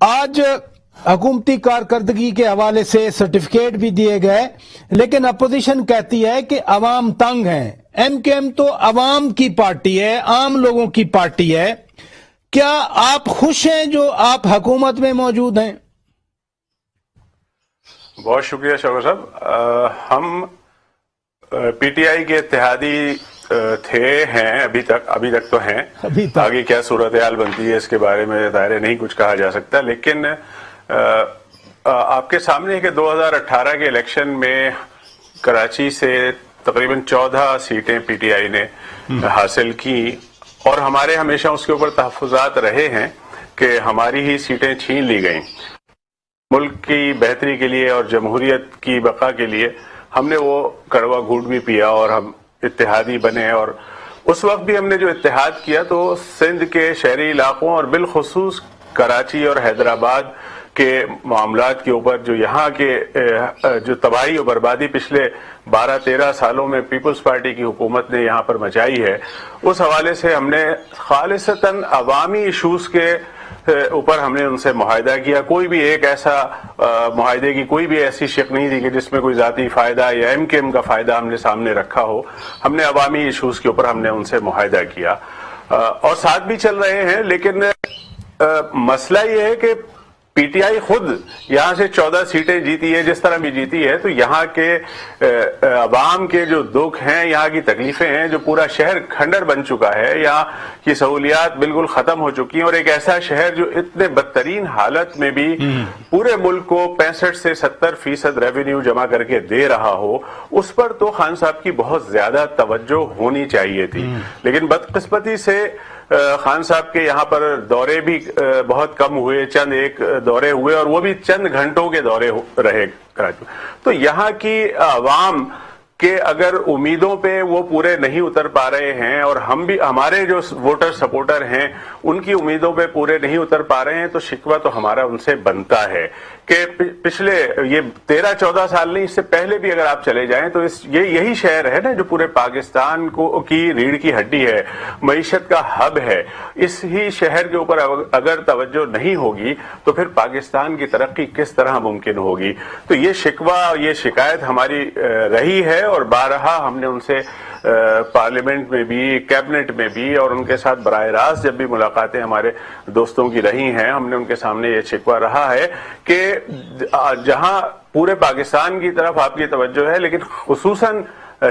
آج حکومتی کارکردگی کے حوالے سے سرٹیفکیٹ بھی دیے گئے، لیکن اپوزیشن کہتی ہے کہ عوام تنگ ہیں۔ ایم کیو ایم تو عوام کی پارٹی ہے، عام لوگوں کی پارٹی ہے۔ کیا آپ خوش ہیں جو آپ حکومت میں موجود ہیں؟ بہت شکریہ شوکت صاحب۔ ہم پی ٹی آئی کے اتحادی ہیں ابھی تک تو ہیں۔ آگے کیا صورتحال بنتی ہے اس کے بارے میں ظاہر نہیں کچھ کہا جا سکتا، لیکن آپ کے سامنے ہے کہ 2018 کے الیکشن میں کراچی سے تقریباً 14 سیٹیں پی ٹی آئی نے حاصل کی، اور ہمارے ہمیشہ اس کے اوپر تحفظات رہے ہیں کہ ہماری ہی سیٹیں چھین لی گئیں۔ ملک کی بہتری کے لیے اور جمہوریت کی بقا کے لیے ہم نے وہ کڑوا گھونٹ بھی پیا اور ہم اتحادی بنے، اور اس وقت بھی ہم نے جو اتحاد کیا تو سندھ کے شہری علاقوں اور بالخصوص کراچی اور حیدرآباد کے معاملات کے اوپر جو یہاں کے جو تباہی و بربادی پچھلے 12-13 سالوں میں پیپلز پارٹی کی حکومت نے یہاں پر مچائی ہے، اس حوالے سے ہم نے خالصتاً عوامی ایشوز کے اوپر ہم نے ان سے معاہدہ کیا۔ کوئی بھی ایک ایسا معاہدے کی کوئی بھی ایسی شق نہیں تھی کہ جس میں کوئی ذاتی فائدہ یا ایم کیو ایم کا فائدہ ہم نے سامنے رکھا ہو۔ ہم نے عوامی ایشوز کے اوپر ہم نے ان سے معاہدہ کیا اور ساتھ بھی چل رہے ہیں، لیکن مسئلہ یہ ہے کہ پی ٹی آئی خود یہاں سے 14 سیٹیں جیتی ہے، جس طرح بھی جیتی ہے، تو یہاں کے عوام کے جو دکھ ہیں، یہاں کی تکلیفیں ہیں، جو پورا شہر کھنڈر بن چکا ہے، یہاں کی سہولیات بالکل ختم ہو چکی ہیں، اور ایک ایسا شہر جو اتنے بدترین حالت میں بھی پورے ملک کو 65 سے 70% ریونیو جمع کر کے دے رہا ہو، اس پر تو خان صاحب کی بہت زیادہ توجہ ہونی چاہیے تھی۔ لیکن بدقسمتی سے خان صاحب کے یہاں پر دورے بھی بہت کم ہوئے، چند ایک دورے ہوئے، اور وہ بھی چند گھنٹوں کے دورے رہے کراچی۔ تو یہاں کی عوام کہ اگر امیدوں پہ وہ پورے نہیں اتر پا رہے ہیں، اور ہم بھی ہمارے جو ووٹر سپورٹر ہیں ان کی امیدوں پہ پورے نہیں اتر پا رہے ہیں، تو شکوہ تو ہمارا ان سے بنتا ہے کہ پچھلے یہ 13-14 سال نہیں، اس سے پہلے بھی اگر آپ چلے جائیں تو یہی شہر ہے نا جو پورے پاکستان کی ریڑھ کی ہڈی ہے، معیشت کا ہب ہے۔ اس ہی شہر کے اوپر اگر توجہ نہیں ہوگی تو پھر پاکستان کی ترقی کس طرح ممکن ہوگی؟ تو یہ شکوہ، یہ شکایت ہماری رہی ہے، اور بارہا ہم نے ان سے پارلیمنٹ میں بھی، کیبنٹ میں بھی، اور ان کے ساتھ براہ راست جب بھی ملاقاتیں ہمارے دوستوں کی رہی ہیں، ہم نے ان کے سامنے یہ شکوہ رہا ہے کہ جہاں پورے پاکستان کی طرف آپ کی توجہ ہے، لیکن خصوصاً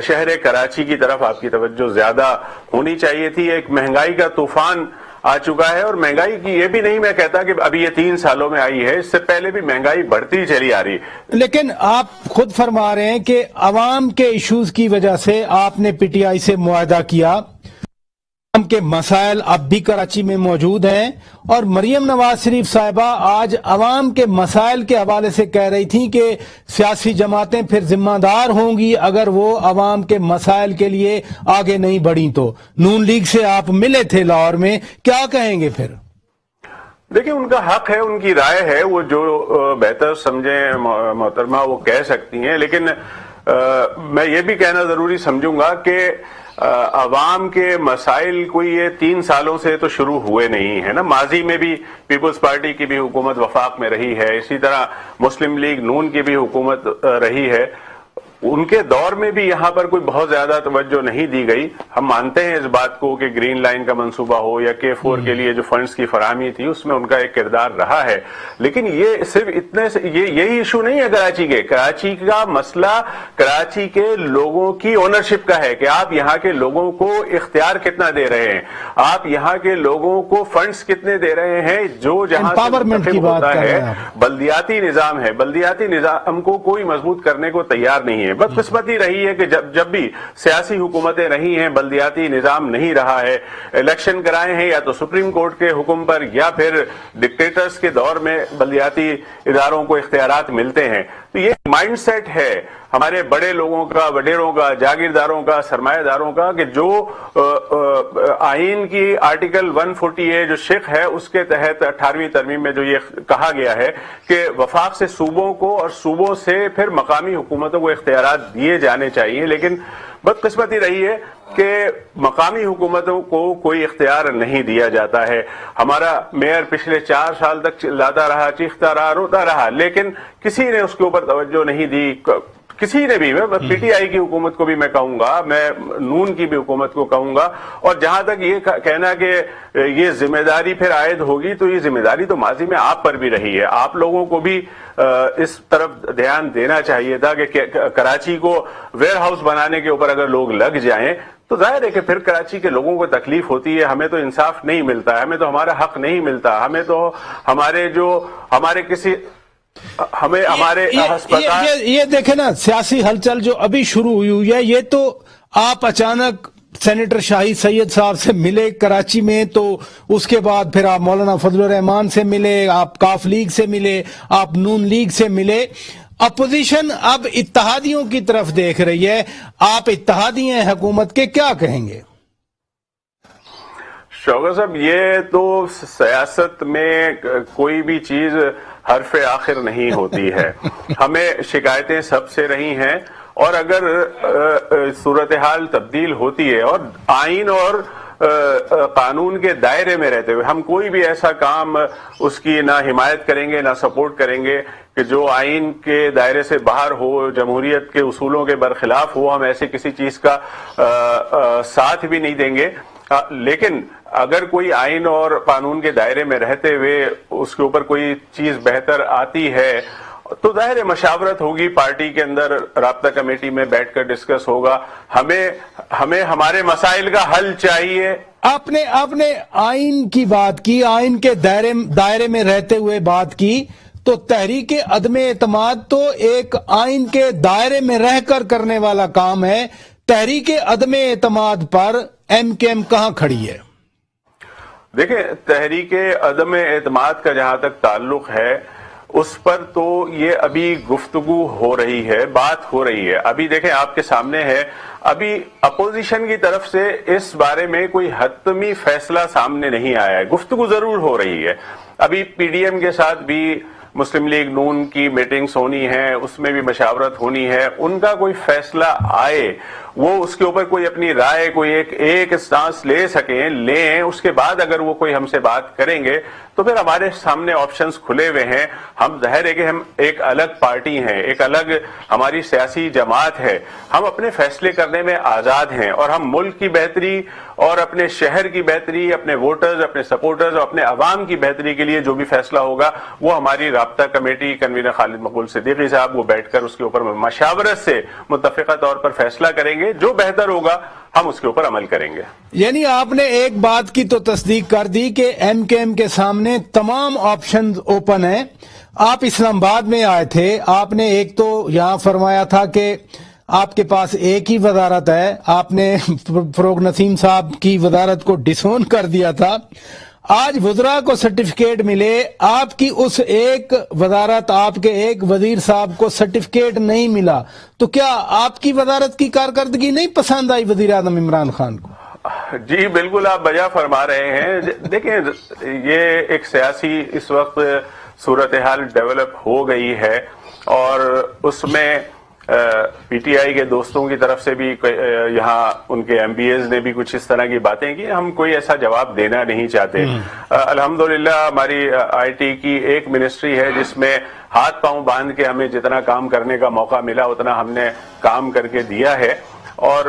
شہر کراچی کی طرف آپ کی توجہ زیادہ ہونی چاہیے تھی۔ ایک مہنگائی کا طوفان آ چکا ہے، اور مہنگائی کی یہ بھی نہیں میں کہتا کہ ابھی یہ 3 سالوں میں آئی ہے، اس سے پہلے بھی مہنگائی بڑھتی چلی آ رہی۔ لیکن آپ خود فرما رہے ہیں کہ عوام کے ایشوز کی وجہ سے آپ نے پی ٹی آئی سے معاہدہ کیا، عوام کے مسائل اب بھی کراچی میں موجود ہیں، اور مریم نواز شریف صاحبہ آج عوام کے مسائل کے حوالے سے کہہ رہی تھیں کہ سیاسی جماعتیں پھر ذمہ دار ہوں گی اگر وہ عوام کے مسائل کے لیے آگے نہیں بڑھیں تو۔ نون لیگ سے آپ ملے تھے لاہور میں، کیا کہیں گے پھر؟ دیکھیں، ان کا حق ہے، ان کی رائے ہے، وہ جو بہتر سمجھیں محترمہ وہ کہہ سکتی ہیں، لیکن میں یہ بھی کہنا ضروری سمجھوں گا کہ عوام کے مسائل کوئی یہ 3 سالوں سے تو شروع ہوئے نہیں ہے نا۔ ماضی میں بھی پیپلز پارٹی کی بھی حکومت وفاق میں رہی ہے، اسی طرح مسلم لیگ نون کی بھی حکومت رہی ہے، ان کے دور میں بھی یہاں پر کوئی بہت زیادہ توجہ نہیں دی گئی۔ ہم مانتے ہیں اس بات کو کہ گرین لائن کا منصوبہ ہو یا K4 کے لیے جو فنڈز کی فراہمی تھی، اس میں ان کا ایک کردار رہا ہے، لیکن یہ صرف اتنے سے یہی ایشو نہیں ہے کراچی کے۔ کراچی کا مسئلہ کراچی کے لوگوں کی اونرشپ کا ہے کہ آپ یہاں کے لوگوں کو اختیار کتنا دے رہے ہیں، آپ یہاں کے لوگوں کو فنڈز کتنے دے رہے ہیں، جو جہاں سے منتخب ہوتا ہے۔ بلدیاتی نظام ہے، بلدیاتی نظام کو کوئی مضبوط کرنے کو تیار نہیں ہے۔ بدقسمتی رہی ہے کہ جب بھی سیاسی حکومتیں رہی ہیں، بلدیاتی نظام نہیں رہا ہے۔ الیکشن کرائے ہیں یا تو سپریم کورٹ کے حکم پر یا پھر ڈکٹیٹرز کے دور میں بلدیاتی اداروں کو اختیارات ملتے ہیں۔ تو یہ مائنڈ سیٹ ہے ہمارے بڑے لوگوں کا، وڈیروں کا، جاگیرداروں کا، سرمایہ داروں کا، کہ جو آئین کی آرٹیکل 140A جو شق ہے اس کے تحت 18ویں ترمیم میں جو یہ کہا گیا ہے کہ وفاق سے صوبوں کو اور صوبوں سے پھر مقامی حکومتوں کو اختیارات دیے جانے چاہیے، لیکن بدقسمتی رہی ہے کہ مقامی حکومتوں کو کوئی اختیار نہیں دیا جاتا ہے. ہمارا میئر پچھلے 4 سال تک چلاتا رہا, چیختا رہا, روتا رہا, لیکن کسی نے اس کے اوپر توجہ نہیں دی. کسی نے بھی, میں پی ٹی آئی کی حکومت کو بھی میں کہوں گا, میں نون کی بھی حکومت کو کہوں گا, اور جہاں تک یہ کہنا کہ یہ ذمہ داری پھر عائد ہوگی, تو یہ ذمہ داری تو ماضی میں آپ پر بھی رہی ہے. آپ لوگوں کو بھی اس طرف دھیان دینا چاہیے تھا کہ کراچی کو ویئر ہاؤس بنانے کے اوپر اگر لوگ لگ جائیں تو ظاہر ہے کہ پھر کراچی کے لوگوں کو تکلیف ہوتی ہے. ہمیں تو انصاف نہیں ملتا ہے, ہمیں تو ہمارا حق نہیں ملتا, ہمیں تو ہمارے ہسپتال. یہ دیکھیں نا, سیاسی ہلچل جو ابھی شروع ہوئی ہے, یہ تو آپ اچانک سینیٹر شاہی سید صاحب سے ملے کراچی میں, تو اس کے بعد پھر آپ مولانا فضل الرحمان سے ملے, آپ کاف لیگ سے ملے, آپ نون لیگ سے ملے. اپوزیشن اب اتحادیوں کی طرف دیکھ رہی ہے. آپ اتحادی ہیں حکومت کے, کیا کہیں گے؟ شوکت صاحب, یہ تو سیاست میں کوئی بھی چیز حرف آخر نہیں ہوتی ہے. ہمیں شکایتیں سب سے رہی ہیں, اور اگر صورتحال تبدیل ہوتی ہے اور آئین اور قانون کے دائرے میں رہتے ہوئے ہم کوئی بھی ایسا کام اس کی نہ حمایت کریں گے نہ سپورٹ کریں گے کہ جو آئین کے دائرے سے باہر ہو, جمہوریت کے اصولوں کے برخلاف ہو, ہم ایسے کسی چیز کا ساتھ بھی نہیں دیں گے. لیکن اگر کوئی آئین اور قانون کے دائرے میں رہتے ہوئے اس کے اوپر کوئی چیز بہتر آتی ہے تو ظاہر مشاورت ہوگی, پارٹی کے اندر رابطہ کمیٹی میں بیٹھ کر ڈسکس ہوگا. ہمیں ہمارے مسائل کا حل چاہیے. آپ نے آئین کی بات کی, آئین کے دائرے میں رہتے ہوئے بات کی, تو تحریک عدم اعتماد تو ایک آئین کے دائرے میں رہ کر کرنے والا کام ہے. تحریک عدم اعتماد پر ایم کے ایم کہاں کھڑی ہے؟ دیکھیں, تحریک عدم اعتماد کا جہاں تک تعلق ہے اس پر تو یہ ابھی گفتگو ہو رہی ہے, بات ہو رہی ہے. ابھی دیکھیں آپ کے سامنے ہے, ابھی اپوزیشن کی طرف سے اس بارے میں کوئی حتمی فیصلہ سامنے نہیں آیا ہے. گفتگو ضرور ہو رہی ہے. ابھی پی ڈی ایم کے ساتھ بھی مسلم لیگ نون کی میٹنگز ہونی ہے, اس میں بھی مشاورت ہونی ہے. ان کا کوئی فیصلہ آئے, وہ اس کے اوپر کوئی اپنی رائے, کوئی ایک اسٹانس لے سکیں, لیں. اس کے بعد اگر وہ کوئی ہم سے بات کریں گے تو پھر ہمارے سامنے آپشنز کھلے ہوئے ہیں. ہم ظاہر ہے کہ ہم ایک الگ پارٹی ہیں, ایک الگ ہماری سیاسی جماعت ہے, ہم اپنے فیصلے کرنے میں آزاد ہیں, اور ہم ملک کی بہتری اور اپنے شہر کی بہتری, اپنے ووٹرز, اپنے سپورٹرز اور اپنے عوام کی بہتری کے لیے جو بھی فیصلہ ہوگا وہ ہماری رابطہ کمیٹی کنوینر خالد مقبول صدیقی صاحب وہ بیٹھ کر اس کے اوپر مشاورت سے متفقہ طور پر فیصلہ کریں گے. جو بہتر ہوگا ہم اس کے اوپر عمل کریں گے. یعنی آپ نے ایک بات کی تو تصدیق کر دی کہ ایم کے ایم کے سامنے تمام آپشنز اوپن ہیں. آپ اسلام آباد میں آئے تھے, آپ نے ایک تو یہاں فرمایا تھا کہ آپ کے پاس ایک ہی وزارت ہے, آپ نے فروغ نسیم صاحب کی وزارت کو ڈسون کر دیا تھا. آج وزراء کو سرٹیفکیٹ ملے, آپ کی اس ایک وزارت, آپ کے ایک وزیر صاحب کو سرٹیفکیٹ نہیں ملا, تو کیا آپ کی وزارت کی کارکردگی نہیں پسند آئی وزیر اعظم عمران خان کو؟ جی بالکل, آپ بجا فرما رہے ہیں. دیکھیں, یہ ایک سیاسی اس وقت صورتحال ڈیولپ ہو گئی ہے, اور اس میں پی ٹی آئی کے دوستوں کی طرف سے بھی یہاں ان کے ایم بی ایز نے بھی کچھ اس طرح کی باتیں کی. ہم کوئی ایسا جواب دینا نہیں چاہتے. الحمدللہ ہماری آئی ٹی کی ایک منسٹری ہے جس میں ہاتھ پاؤں باندھ کے ہمیں جتنا کام کرنے کا موقع ملا اتنا ہم نے کام کر کے دیا ہے. اور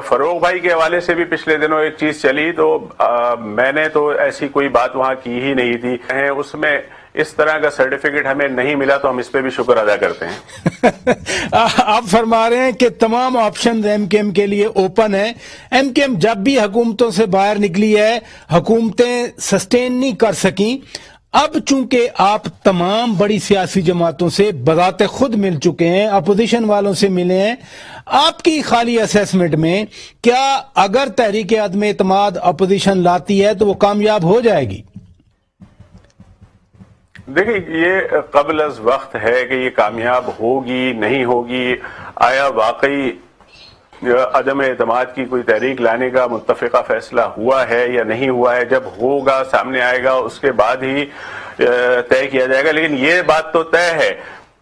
فروغ بھائی کے حوالے سے بھی پچھلے دنوں ایک چیز چلی, تو میں نے تو ایسی کوئی بات وہاں کی ہی نہیں تھی. اس میں اس طرح کا سرٹیفکیٹ ہمیں نہیں ملا تو ہم اس پہ بھی شکر ادا کرتے ہیں. آپ فرما رہے ہیں کہ تمام آپشن ایم کے ایم کے لیے اوپن ہیں. ایم کے ایم جب بھی حکومتوں سے باہر نکلی ہے, حکومتیں سسٹین نہیں کر سکیں. اب چونکہ آپ تمام بڑی سیاسی جماعتوں سے بذات خود مل چکے ہیں, اپوزیشن والوں سے ملے ہیں, آپ کی خالی اسیسمنٹ میں کیا اگر تحریک عدم اعتماد اپوزیشن لاتی ہے تو وہ کامیاب ہو جائے گی؟ دیکھیں, یہ قبل از وقت ہے کہ یہ کامیاب ہوگی نہیں ہوگی. آیا واقعی عدم اعتماد کی کوئی تحریک لانے کا متفقہ فیصلہ ہوا ہے یا نہیں ہوا ہے؟ جب ہوگا سامنے آئے گا اس کے بعد ہی طے کیا جائے گا. لیکن یہ بات تو طے ہے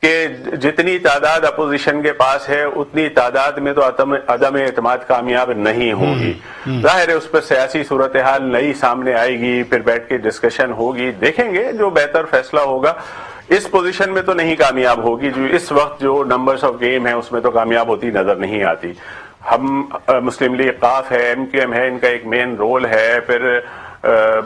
کہ جتنی تعداد اپوزیشن کے پاس ہے اتنی تعداد میں تو عدم اعتماد کامیاب نہیں ہوگی. ظاہر ہے اس پر سیاسی صورتحال نئی سامنے آئے گی, پھر بیٹھ کے ڈسکشن ہوگی, دیکھیں گے جو بہتر فیصلہ ہوگا. اس پوزیشن میں تو نہیں کامیاب ہوگی, جو اس وقت جو نمبرز آف گیم ہے اس میں تو کامیاب ہوتی نظر نہیں آتی. ہم مسلم لیگ قاف ہے, ایم کیو ایم ہے, ان کا ایک مین رول ہے, پھر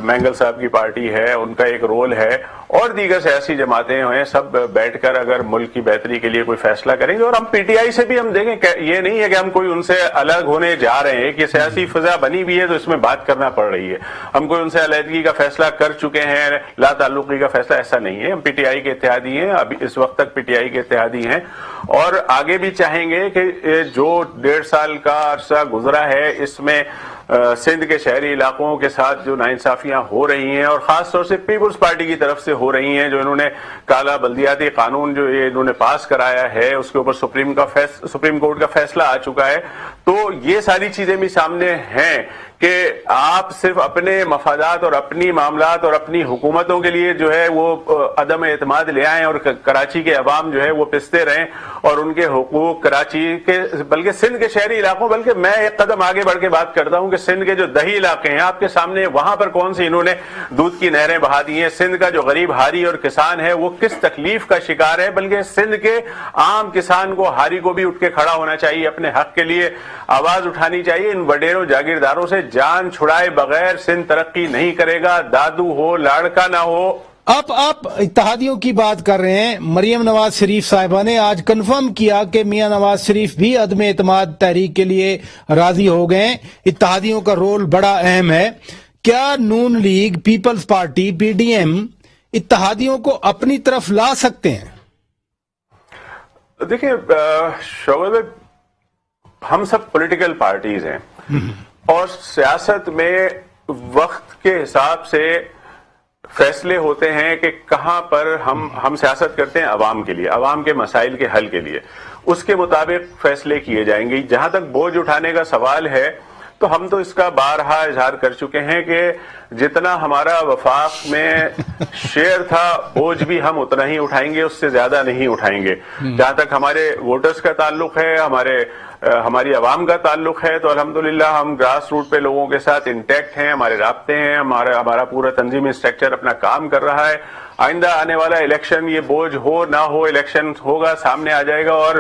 مینگل صاحب کی پارٹی ہے, ان کا ایک رول ہے, اور دیگر سیاسی جماعتیں ہیں, سب بیٹھ کر اگر ملک کی بہتری کے لیے کوئی فیصلہ کریں گے. اور ہم پی ٹی آئی سے بھی ہم دیکھیں, یہ نہیں ہے کہ ہم کوئی ان سے الگ ہونے جا رہے ہیں, کہ سیاسی فضا بنی ہوئی ہے تو اس میں بات کرنا پڑ رہی ہے. ہم کوئی ان سے علیحدگی کا فیصلہ کر چکے ہیں, لا تعلقی کا فیصلہ, ایسا نہیں ہے. ہم پی ٹی آئی کے اتحادی ہیں, ابھی اس وقت تک پی ٹی آئی کے اتحادی ہیں, اور آگے بھی چاہیں گے کہ جو 1.5 سال کا عرصہ گزرا ہے اس میں سندھ کے شہری علاقوں کے ساتھ جو ناانصافیاں ہو رہی ہیں, اور خاص طور سے پیپلز پارٹی کی طرف سے ہو رہی ہیں, جو انہوں نے کالا بلدیاتی قانون جو یہ انہوں نے پاس کرایا ہے, اس کے اوپر سپریم کورٹ کا فیصلہ آ چکا ہے. تو یہ ساری چیزیں بھی سامنے ہیں کہ آپ صرف اپنے مفادات اور اپنی معاملات اور اپنی حکومتوں کے لیے جو ہے وہ عدم اعتماد لے آئیں, اور کراچی کے عوام جو ہے وہ پستے رہیں, اور ان کے حقوق کراچی کے بلکہ سندھ کے شہری علاقوں, بلکہ میں ایک قدم آگے بڑھ کے بات کرتا ہوں کہ سندھ کے جو دیہی علاقے ہیں آپ کے سامنے, وہاں پر کون سی انہوں نے دودھ کی نہریں بہا دی ہیں. سندھ کا جو غریب ہاری اور کسان ہے وہ کس تکلیف کا شکار ہے, بلکہ سندھ کے عام کسان کو, ہاری کو بھی اٹھ کے کھڑا ہونا چاہیے, اپنے حق کے لیے آواز اٹھانی چاہیے. ان وڈیروں جاگیرداروں سے جان چھڑائے بغیر سندھ ترقی نہیں کرے گا, دادو ہو لاڑکا نہ ہو. آپ اتحادیوں کی بات کر رہے ہیں. مریم نواز شریف صاحبہ نے آج کنفرم کیا کہ میاں نواز شریف بھی عدم اعتماد تحریک کے لیے راضی ہو گئے. اتحادیوں کا رول بڑا اہم ہے. کیا Noon League, Peoples Party, P D M اتحادیوں کو اپنی طرف لا سکتے ہیں؟ دیکھیں شعبہ میں ہم سب پولیٹیکل پارٹیز ہیں, اور سیاست میں وقت کے حساب سے فیصلے ہوتے ہیں کہ کہاں پر ہم سیاست کرتے ہیں عوام کے لیے, عوام کے مسائل کے حل کے لیے, اس کے مطابق فیصلے کیے جائیں گے. جہاں تک بوجھ اٹھانے کا سوال ہے تو ہم تو اس کا بارہا اظہار کر چکے ہیں کہ جتنا ہمارا وفاق میں شیئر تھا بوجھ بھی ہم اتنا ہی اٹھائیں گے, اس سے زیادہ نہیں اٹھائیں گے. جہاں تک ہمارے ووٹرز کا تعلق ہے, ہماری عوام کا تعلق ہے, تو الحمدللہ ہم گراس روٹ پہ لوگوں کے ساتھ انٹیکٹ ہیں, ہمارے رابطے ہیں, ہمارا پورا تنظیمی اسٹرکچر اپنا کام کر رہا ہے. آئندہ آنے والا الیکشن, یہ بوجھ ہو نہ ہو, الیکشن ہوگا, سامنے آ جائے گا, اور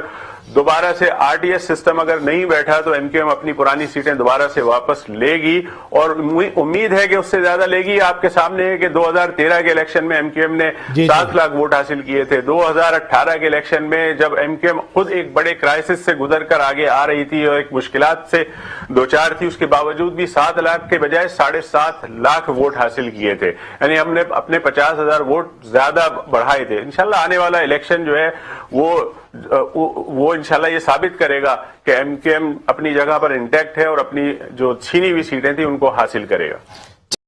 دوبارہ سے آر ٹی ایس سسٹم اگر نہیں بیٹھا تو ایم کیو ایم اپنی پرانی سیٹیں دوبارہ سے واپس لے گی, اور امید ہے کہ اس سے زیادہ لے گی. آپ کے سامنے ہے کہ 2013 کے الیکشن میں ایم کیو ایم نے 7 لاکھ ووٹ حاصل کیے تھے. 2018 کے الیکشن میں جب ایم کیو ایم خود ایک بڑے کرائسس سے گزر کر آگے آ رہی تھی اور ایک مشکلات سے دوچار تھی, اس کے باوجود بھی 7 لاکھ کے بجائے 7.5 لاکھ ووٹ حاصل کیے تھے. یعنی ہم نے اپنے 50,000 ووٹ زیادہ بڑھائے تھے. انشاءاللہ آنے والا الیکشن جو ہے وہ انشاءاللہ یہ ثابت کرے گا کہ ایم کیو ایم اپنی جگہ پر انٹیکٹ ہے, اور اپنی جو چھینی ہوئی سیٹیں تھیں ان کو حاصل کرے گا.